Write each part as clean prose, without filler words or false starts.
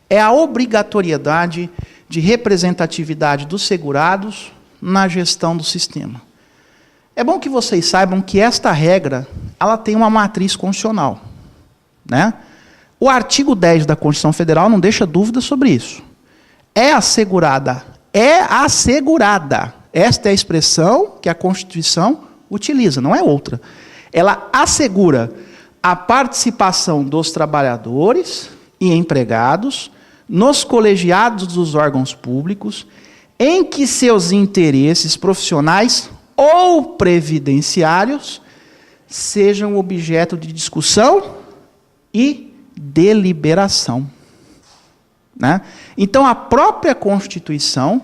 é a obrigatoriedade de representatividade dos segurados na gestão do sistema. É bom que vocês saibam que esta regra ela tem uma matriz constitucional, né? O artigo 10 da Constituição Federal não deixa dúvida sobre isso. É assegurada. Esta é a expressão que a Constituição utiliza, não é outra. Ela assegura a participação dos trabalhadores e empregados nos colegiados dos órgãos públicos em que seus interesses profissionais ou previdenciários sejam objeto de discussão e deliberação. Né? Então, a própria Constituição,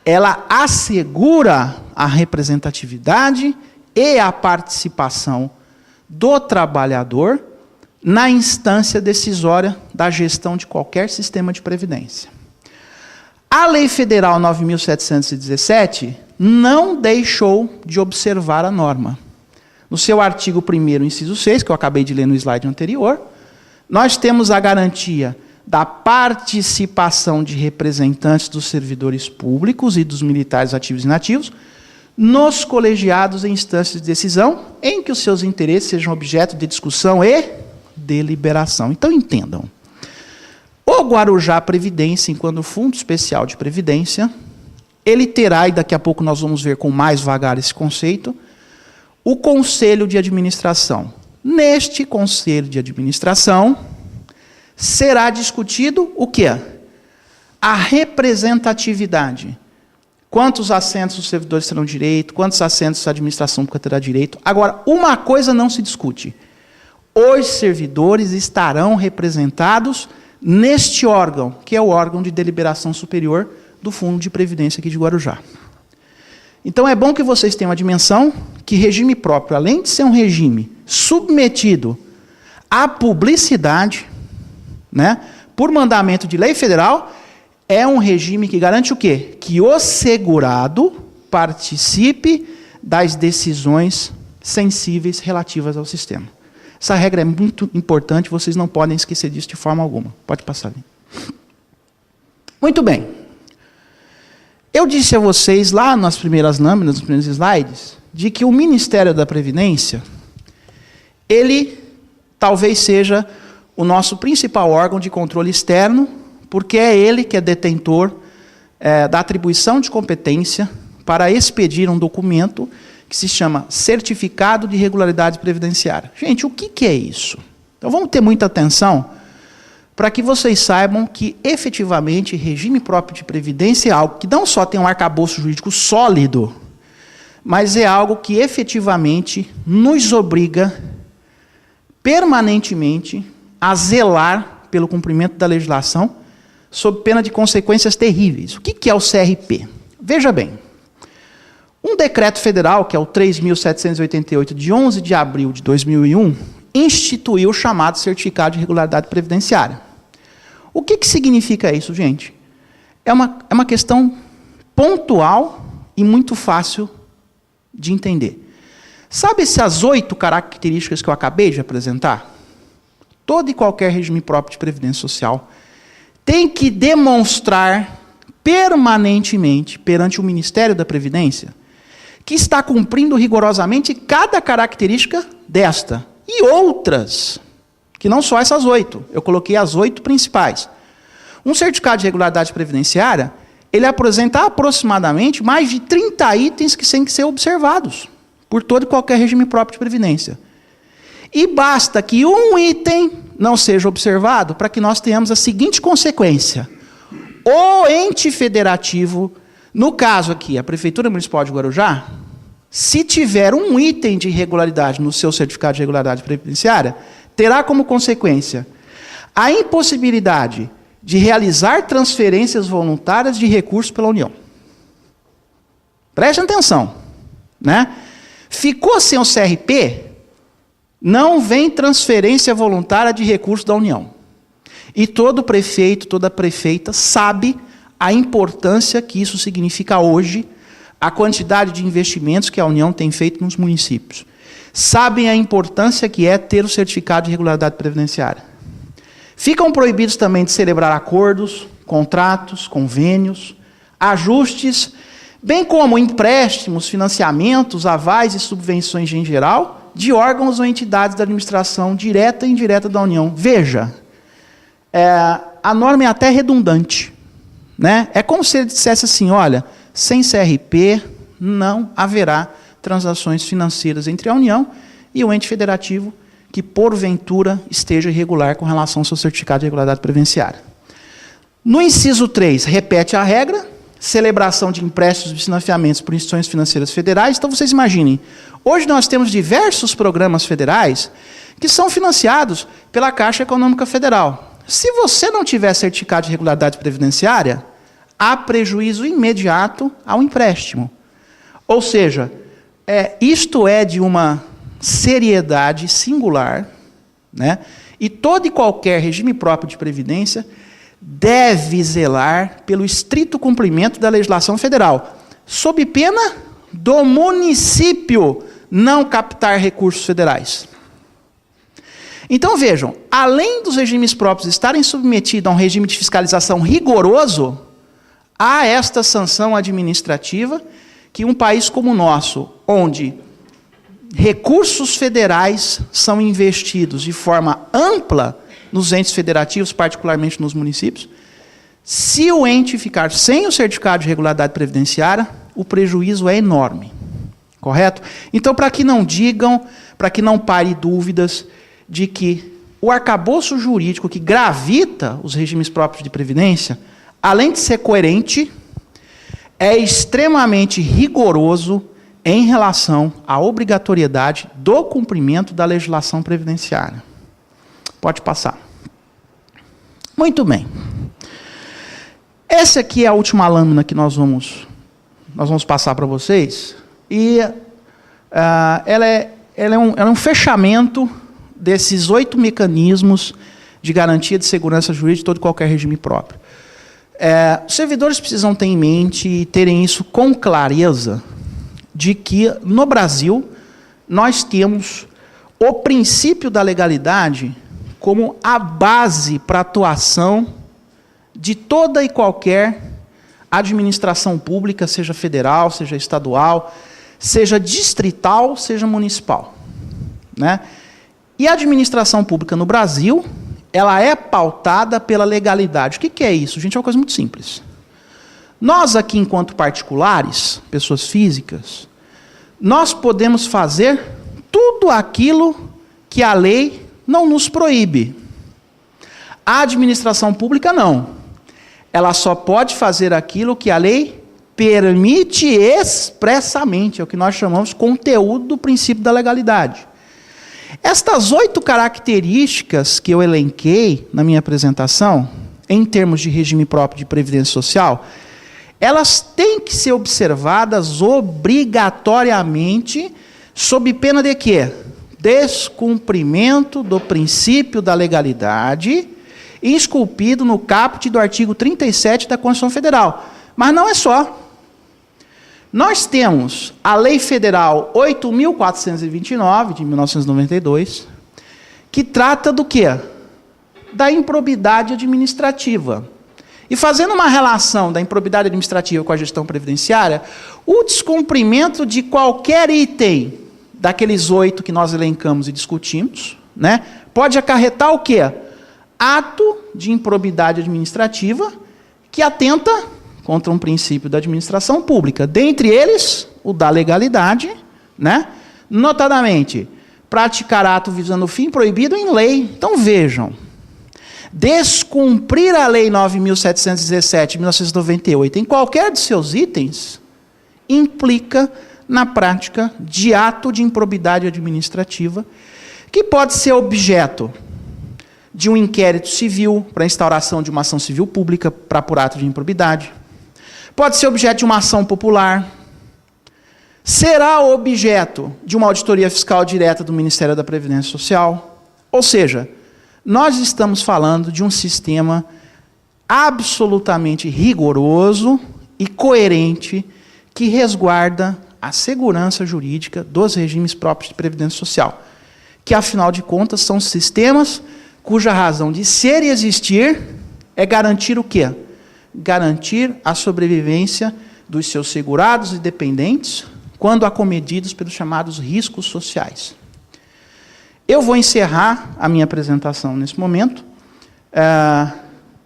ela assegura a representatividade e a participação do trabalhador na instância decisória da gestão de qualquer sistema de previdência. A Lei Federal 9.717 não deixou de observar a norma. No seu artigo 1º, inciso 6, que eu acabei de ler no slide anterior, nós temos a garantia da participação de representantes dos servidores públicos e dos militares ativos e inativos nos colegiados em instâncias de decisão em que os seus interesses sejam objeto de discussão e deliberação. Então, entendam. O Guarujá Previdência, enquanto Fundo Especial de Previdência, ele terá, e daqui a pouco nós vamos ver com mais vagar esse conceito, o Conselho de Administração. Neste Conselho de Administração, será discutido o quê? A representatividade. Quantos assentos os servidores terão direito, quantos assentos a administração pública terá direito. Agora, uma coisa não se discute. Os servidores estarão representados neste órgão, que é o órgão de deliberação superior do Fundo de Previdência aqui de Guarujá. Então, é bom que vocês tenham a dimensão que regime próprio, além de ser um regime submetido à publicidade, né, por mandamento de lei federal, é um regime que garante o quê? Que o segurado participe das decisões sensíveis relativas ao sistema. Essa regra é muito importante, vocês não podem esquecer disso de forma alguma. Pode passar ali. Muito bem. Eu disse a vocês lá nas primeiras lâminas, nos primeiros slides, de que o Ministério da Previdência, ele talvez seja o nosso principal órgão de controle externo, porque é ele que é detentor da atribuição de competência para expedir um documento que se chama Certificado de Regularidade Previdenciária. Gente, o que é isso? Então vamos ter muita atenção para que vocês saibam que, efetivamente, regime próprio de previdência é algo que não só tem um arcabouço jurídico sólido, mas é algo que, efetivamente, nos obriga permanentemente a zelar pelo cumprimento da legislação, sob pena de consequências terríveis. O que é o CRP? Veja bem, um decreto federal, que é o 3.788, de 11 de abril de 2001, instituiu o chamado Certificado de Regularidade Previdenciária. O que significa isso, gente? É uma questão pontual e muito fácil de entender. Sabe essas 8 características que eu acabei de apresentar? Todo e qualquer regime próprio de previdência social tem que demonstrar permanentemente perante o Ministério da Previdência que está cumprindo rigorosamente cada característica desta e outras, que não só essas 8. Eu coloquei as 8 principais. Um certificado de regularidade previdenciária, ele apresenta aproximadamente mais de 30 itens que têm que ser observados por todo e qualquer regime próprio de previdência. E basta que um item não seja observado para que nós tenhamos a seguinte consequência. O ente federativo, no caso aqui, a Prefeitura Municipal de Guarujá, se tiver um item de irregularidade no seu certificado de regularidade previdenciária, terá como consequência a impossibilidade de realizar transferências voluntárias de recursos pela União. Prestem atenção. Né? Ficou sem o CRP, não vem transferência voluntária de recursos da União. E todo prefeito, toda prefeita sabe a importância que isso significa hoje, a quantidade de investimentos que a União tem feito nos municípios. Sabem a importância que é ter o certificado de regularidade previdenciária. Ficam proibidos também de celebrar acordos, contratos, convênios, ajustes, bem como empréstimos, financiamentos, avais e subvenções em geral, de órgãos ou entidades da administração direta e indireta da União. Veja, a norma é até redundante, né? É como se ele dissesse assim, olha, sem CRP não haverá transações financeiras entre a União e o ente federativo que, porventura, esteja irregular com relação ao seu certificado de regularidade previdenciária. No inciso 3, repete a regra, celebração de empréstimos e financiamentos por instituições financeiras federais. Então, vocês imaginem, hoje nós temos diversos programas federais que são financiados pela Caixa Econômica Federal. Se você não tiver certificado de regularidade previdenciária, há prejuízo imediato ao empréstimo. Ou seja, isto é de uma seriedade singular, né? E todo e qualquer regime próprio de previdência deve zelar pelo estrito cumprimento da legislação federal, sob pena do município não captar recursos federais. Então vejam, além dos regimes próprios estarem submetidos a um regime de fiscalização rigoroso, há esta sanção administrativa que um país como o nosso, onde recursos federais são investidos de forma ampla nos entes federativos, particularmente nos municípios, se o ente ficar sem o certificado de regularidade previdenciária, o prejuízo é enorme. Correto? Então, para que não digam, para que não pare dúvidas de que o arcabouço jurídico que gravita os regimes próprios de previdência, além de ser coerente, é extremamente rigoroso em relação à obrigatoriedade do cumprimento da legislação previdenciária. Pode passar. Muito bem. Essa aqui é a última lâmina que nós vamos passar para vocês. E ela é um fechamento desses 8 mecanismos de garantia de segurança jurídica de todo e qualquer regime próprio. Os servidores precisam ter em mente e terem isso com clareza, de que, no Brasil, nós temos o princípio da legalidade como a base para a atuação de toda e qualquer administração pública, seja federal, seja estadual, seja distrital, seja municipal, né? E a administração pública no Brasil, ela é pautada pela legalidade. O que é isso, gente? É uma coisa muito simples. Nós aqui, enquanto particulares, pessoas físicas, nós podemos fazer tudo aquilo que a lei não nos proíbe. A administração pública não. Ela só pode fazer aquilo que a lei permite expressamente, é o que nós chamamos de conteúdo do princípio da legalidade. Estas 8 características que eu elenquei na minha apresentação, em termos de regime próprio de previdência social, elas têm que ser observadas obrigatoriamente, sob pena de quê? Descumprimento do princípio da legalidade, esculpido no caput do artigo 37 da Constituição Federal. Mas não é só. Nós temos a Lei Federal 8.429, de 1992, que trata do quê? Da improbidade administrativa. E fazendo uma relação da improbidade administrativa com a gestão previdenciária, o descumprimento de qualquer item daqueles 8 que nós elencamos e discutimos, né, pode acarretar o quê? Ato de improbidade administrativa que atenta contra um princípio da administração pública, dentre eles o da legalidade, né? Notadamente, praticar ato visando o fim proibido em lei. Então vejam, descumprir a Lei 9.717 de 1998 em qualquer de seus itens implica na prática de ato de improbidade administrativa que pode ser objeto de um inquérito civil para instauração de uma ação civil pública para apurar ato de improbidade. Pode ser objeto de uma ação popular. Será objeto de uma auditoria fiscal direta do Ministério da Previdência Social. Ou seja, nós estamos falando de um sistema absolutamente rigoroso e coerente que resguarda a segurança jurídica dos regimes próprios de previdência social, que, afinal de contas, são sistemas cuja razão de ser e existir é garantir o quê? Garantir a sobrevivência dos seus segurados e dependentes quando acometidos pelos chamados riscos sociais. Eu vou encerrar a minha apresentação nesse momento,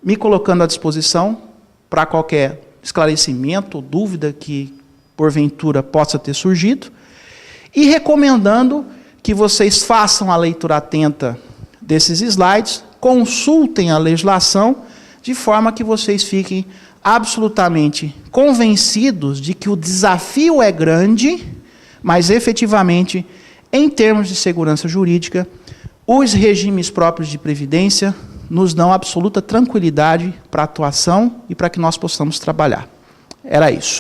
me colocando à disposição para qualquer esclarecimento ou dúvida que, porventura, possa ter surgido, e recomendando que vocês façam a leitura atenta desses slides, consultem a legislação, de forma que vocês fiquem absolutamente convencidos de que o desafio é grande, mas, efetivamente, em termos de segurança jurídica, os regimes próprios de previdência nos dão absoluta tranquilidade para a atuação e para que nós possamos trabalhar. Era isso.